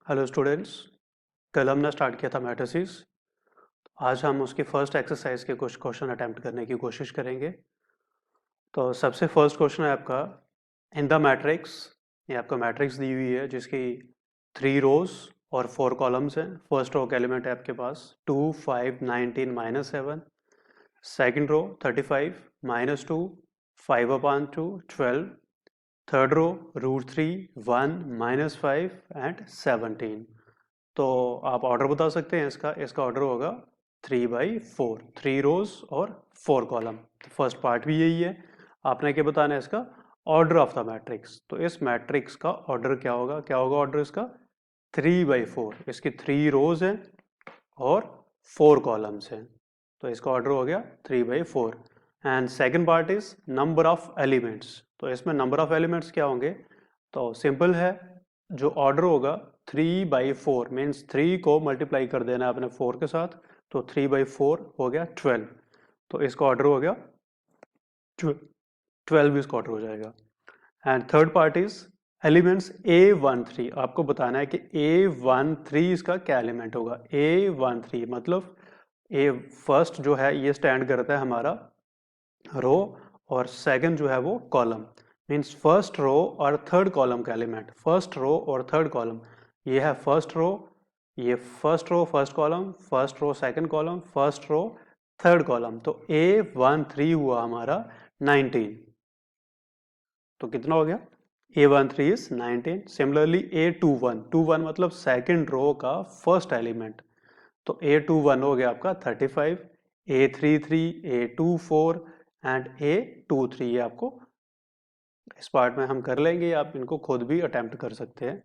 Hello students. कल हमने start किया था मैट्रिसेस। आज हम उसकी फर्स्ट एक्सरसाइज के कुछ क्वेश्चन अटेम्प्ट करने की कोशिश करेंगे। तो सबसे फर्स्ट क्वेश्चन है आपका, इन द मैट्रिक्स। ये आपको मैट्रिक्स दी हुई है जिसकी 3 रोज और 4 कॉलम्स हैं। फर्स्ट रो का एलिमेंट है आपके पास 2 5 19 -7। Second row 35 -2 5/2 12। Third row √3 1 -5 and 17। तो आप ऑर्डर बता सकते हैं इसका ऑर्डर होगा 3/4, 3 रोज और 4 कॉलम। तो फर्स्ट पार्ट भी यही है। आपने क्या बताना है इसका ऑर्डर ऑफ द मैट्रिक्स। तो इस मैट्रिक्स का ऑर्डर क्या होगा ऑर्डर इसका 3/4। इसकी 3 रोज हैं और 4 कॉलम्स हैं। तो इसका ऑर्डर हो गया 3/4। And second part is number of elements. तो इसमें नंबर ऑफ एलिमेंट्स क्या होंगे? तो सिंपल है, जो ऑर्डर होगा 3/4 मीन्स 3 को मल्टीप्लाई कर देना है अपने 4 के साथ। तो 3/4 हो गया 12। तो इसका ऑर्डर हो गया 12 इसका ऑर्डर हो जाएगा। And third part is elements A13। आपको बताना है कि A13 इसका क्या एलिमेंट होगा। A13 मतलब ए फर्स्ट जो है ये स्टैंड करता है हमारा रो और सेकंड जो है वो कॉलम। मीन्स फर्स्ट रो और थर्ड कॉलम का एलिमेंट। फर्स्ट रो और थर्ड कॉलम, ये है फर्स्ट रो, ये first row first column, first row second column, first row third column. तो A13 हुआ हमारा 19। तो कितना हो गया? A13 is 19। सिमिलरली A21 मतलब सेकंड रो का फर्स्ट एलिमेंट। तो A21 हो गया आपका 35। A33, A24 एंड A23 ये आपको इस पार्ट में हम कर लेंगे, आप इनको खुद भी अटेम्प्ट कर सकते हैं।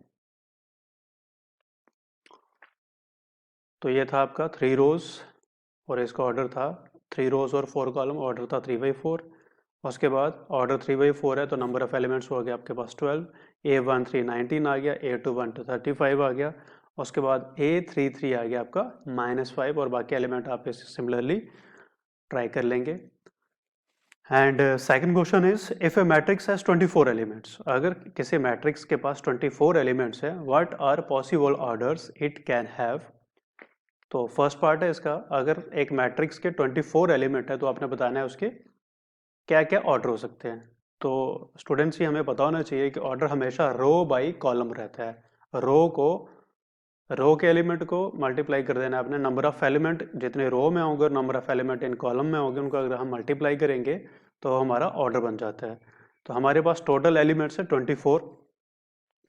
तो ये था आपका 3 रोज और इसका ऑर्डर था 3 रोज और 4 कॉलम, ऑर्डर था 3/4। उसके बाद ऑर्डर 3/4 है तो नंबर ऑफ एलिमेंट्स हो गया आपके पास 12। A13 19 आ गया, A21 तो 35 आ गया। उसके बाद A33 आ गया आपका -5 और बाकी एलिमेंट आप इसे सिमिलरली ट्राई कर लेंगे। And second question is if a matrix has 24 elements. अगर किसी मैट्रिक्स के पास 24 एलिमेंट्स है, what are possible orders it can have. तो फर्स्ट पार्ट है इसका, अगर एक मैट्रिक्स के 24 एलिमेंट है तो आपने बताना है उसके क्या क्या ऑर्डर हो सकते हैं। तो स्टूडेंट्स ही हमें पता होना चाहिए कि ऑर्डर हमेशा रो बाई कॉलम रहता है। रो के एलिमेंट को मल्टीप्लाई कर देना है आपने। नंबर ऑफ एलिमेंट जितने रो में होंगे और number of element in column में होंगे उनको अगर हम मल्टीप्लाई करेंगे तो हमारा ऑर्डर बन जाता है। तो हमारे पास टोटल एलिमेंट्स है 24।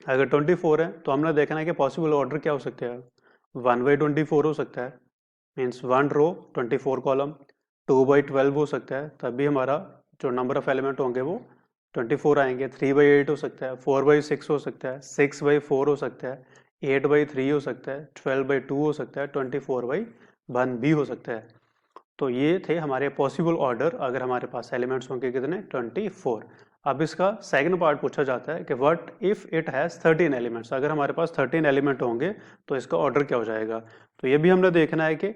अगर 24 है तो हमने देखना है कि पॉसिबल ऑर्डर क्या हो सकते हैं। 1/24 हो सकता है, मीन्स 1 रो 24 कॉलम। 2/12 हो सकता है, तब भी हमारा जो नंबर ऑफ एलिमेंट होंगे वो 24 आएंगे। 3/8 हो सकता है, 4/6 हो सकता है, 6/4 हो सकता है, 8/3 हो सकता है, 12/2 हो सकता है, 24/1 भी हो सकता है। तो ये थे हमारे पॉसिबल ऑर्डर अगर हमारे पास एलिमेंट्स होंगे कितने 24। अब इसका सेकंड पार्ट पूछा जाता है कि what if it has 13 elements. अगर हमारे पास 13 एलिमेंट होंगे तो इसका ऑर्डर क्या हो जाएगा। तो ये भी हमने देखना है कि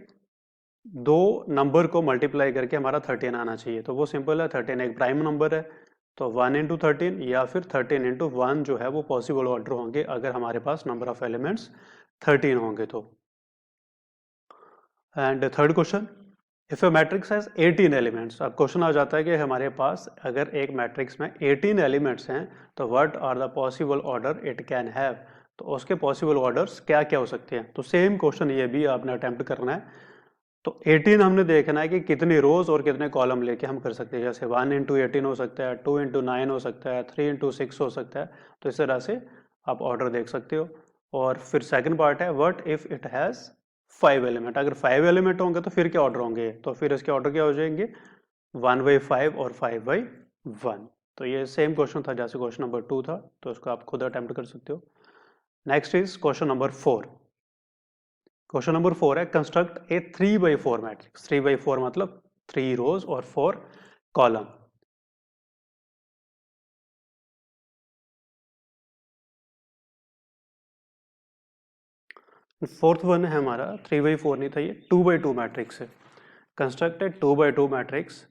दो नंबर को मल्टीप्लाई करके हमारा 13 आना चाहिए। तो वो सिंपल है, 13 एक प्राइम नंबर है तो 1 × 13 या फिर 13 × 1 जो है वो पॉसिबल ऑर्डर होंगे अगर हमारे पास नंबर ऑफ एलिमेंट्स 13 होंगे तो। And third question, if a matrix has 18 elements. अब क्वेश्चन आ जाता है कि हमारे पास अगर एक मैट्रिक्स में 18 एलिमेंट्स हैं तो what are the possible order it can have. तो उसके पॉसिबल ऑर्डर्स क्या क्या हो सकते हैं। तो सेम क्वेश्चन ये भी आपने अटेम्प्ट करना है। तो 18 हमने देखना है कि कितने रोज और कितने कॉलम लेके हम कर सकते हैं। जैसे 1 × 18 हो सकता है, 2 × 9 हो सकता है, 3 × 6 हो सकता है। तो इस तरह से आप ऑर्डर देख सकते हो। और फिर सेकंड पार्ट है what if it has 5 element. अगर 5 एलिमेंट होंगे तो फिर क्या ऑर्डर होंगे। तो फिर इसके ऑर्डर क्या हो जाएंगे 1/5 और 5/1। तो ये सेम क्वेश्चन था जैसे क्वेश्चन नंबर 2 था, तो इसको आप खुद अटेम्प्ट कर सकते हो। Next is question number 4। Question number 4 है कंस्ट्रक्ट ए 3/4 मैट्रिक्स। 3/4 मतलब 3 रोज और 4 कॉलम। फोर्थ वन है हमारा 3/4 नहीं था, ये 2/2 मैट्रिक्स है। Construct A 2/2 matrix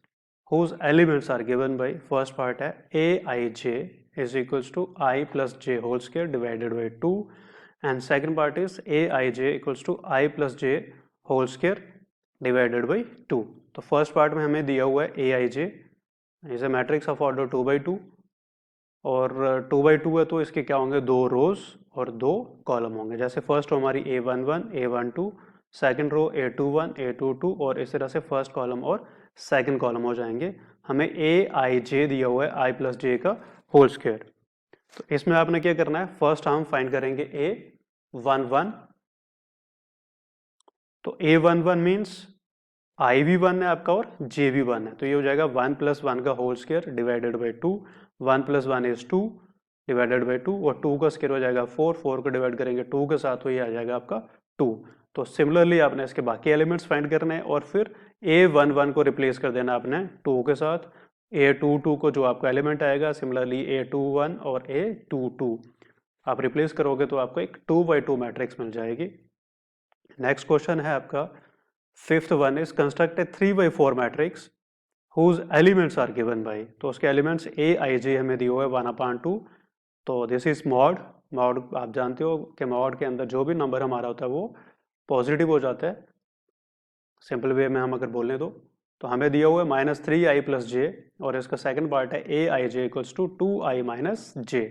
whose elements are given by, first part है aij is equals to I plus j whole square divided by 2 and second part is a i j equals to i plus j whole square divided by 2। तो first part में हमें दिया हुआ है a i j is a matrix of order 2/2 और 2/2 है तो इसके क्या होंगे, 2 रोज और 2 कॉलम होंगे। जैसे फर्स्ट रो हमारी A11 A12, second row A21 A22 और इस तरह से फर्स्ट कॉलम और सेकंड कॉलम हो जाएंगे। हमें ए आई जे दिया हुआ है आई प्लस जे का होल स्क्वायर। तो इसमें आपने क्या करना है, फर्स्ट हम फाइंड करेंगे A11। तो A11 मीन्स आई भी 1 है आपका और जे भी 1 है, तो ये हो जाएगा 1 + 1 का whole square divided by 2। 1 + 1 is 2 divided by 2 और 2 का स्क्वायर हो जाएगा 4। 4 को डिवाइड करेंगे 2 के साथ तो ये आ जाएगा आपका 2। तो सिमिलरली आपने इसके बाकी एलिमेंट्स फाइंड करने हैं और फिर A11 को रिप्लेस कर देना आपने 2 के साथ। A22 को जो आपका एलिमेंट आएगा, सिमिलरली A21 और A22 आप रिप्लेस करोगे तो आपको एक 2/2 मैट्रिक्स मिल जाएगी। नेक्स्ट क्वेश्चन है आपका fifth one is construct a 3/4 matrix whose elements are given by. तो उसके एलिमेंट्स ए आई जे हमें दिए हुए 1/2। तो दिस इज मॉड। मॉड आप जानते हो कि मॉड के अंदर जो भी नंबर हमारा होता है वो पॉजिटिव हो जाता है। सिंपल वे में हम अगर बोलें तो हमें दिया हुआ है -3i + j और इसका सेकंड पार्ट है a i j equals to 2i - j।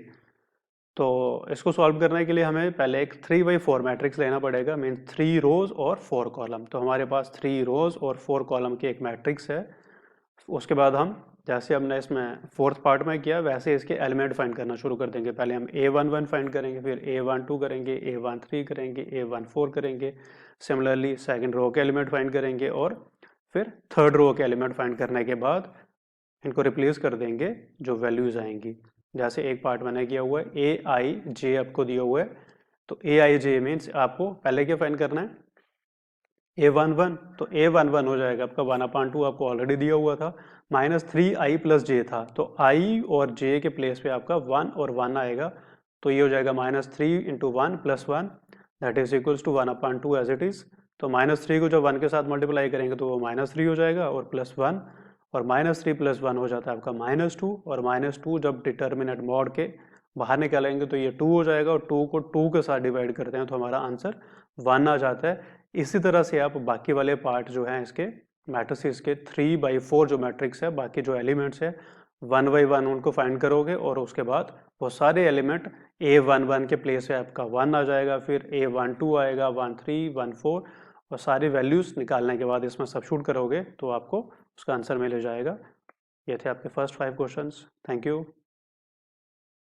तो इसको सॉल्व करने के लिए हमें पहले एक 3/4 मैट्रिक्स लेना पड़ेगा, मीन 3 रोज और 4 कॉलम। तो हमारे पास 3 रोज और 4 कॉलम की एक मैट्रिक्स है। उसके बाद हम जैसे हमने इसमें फोर्थ पार्ट में किया वैसे इसके एलिमेंट फाइंड करना शुरू कर देंगे। पहले हम A11 फाइंड करेंगे, फिर A12 करेंगे, A13 करेंगे, A14 करेंगे। सिमिलरली सेकंड रो के एलिमेंट फाइंड करेंगे और फिर थर्ड रो के एलिमेंट फाइंड करने के बाद इनको रिप्लेस कर देंगे जो वैल्यूज आएंगी। जैसे एक पार्ट मैंने किया हुआ है ए आई जे आपको दिया हुआ है, तो ए आई जे मीन्स आपको पहले क्या फाइंड करना है, A11। तो A11 हो जाएगा आपका 1/2 आपको ऑलरेडी दिया हुआ था, -3i + j था तो i और j के प्लेस पे आपका 1 और 1 आएगा। तो ये हो जाएगा -3 × 1 + 1 that is equals to 1/2 as it is. तो -3 को जब 1 के साथ मल्टीप्लाई करेंगे तो वो -3 हो जाएगा और +1 और -3 + 1 हो जाता है आपका -2 और -2 जब डिटर्मिनेंट मॉड के बाहर निकालेंगे तो ये 2 हो जाएगा और 2 को 2 के साथ डिवाइड करते हैं तो हमारा आंसर 1 आ जाता है। इसी तरह से आप बाकी वाले पार्ट जो हैं इसके मैट्रिसेस के 3/4 जो मैट्रिक्स है, बाकी जो एलिमेंट्स है 1/1 उनको फाइंड करोगे और उसके बाद वो सारे एलिमेंट A11 के प्लेस पे आपका 1 आ जाएगा, फिर A12 आएगा, 13, 14 और सारी वैल्यूज निकालने के बाद इसमें सब्स्टिट्यूट करोगे तो आपको उसका आंसर मिल जाएगा। ये थे आपके फर्स्ट 5 क्वेश्चंस। Thank you.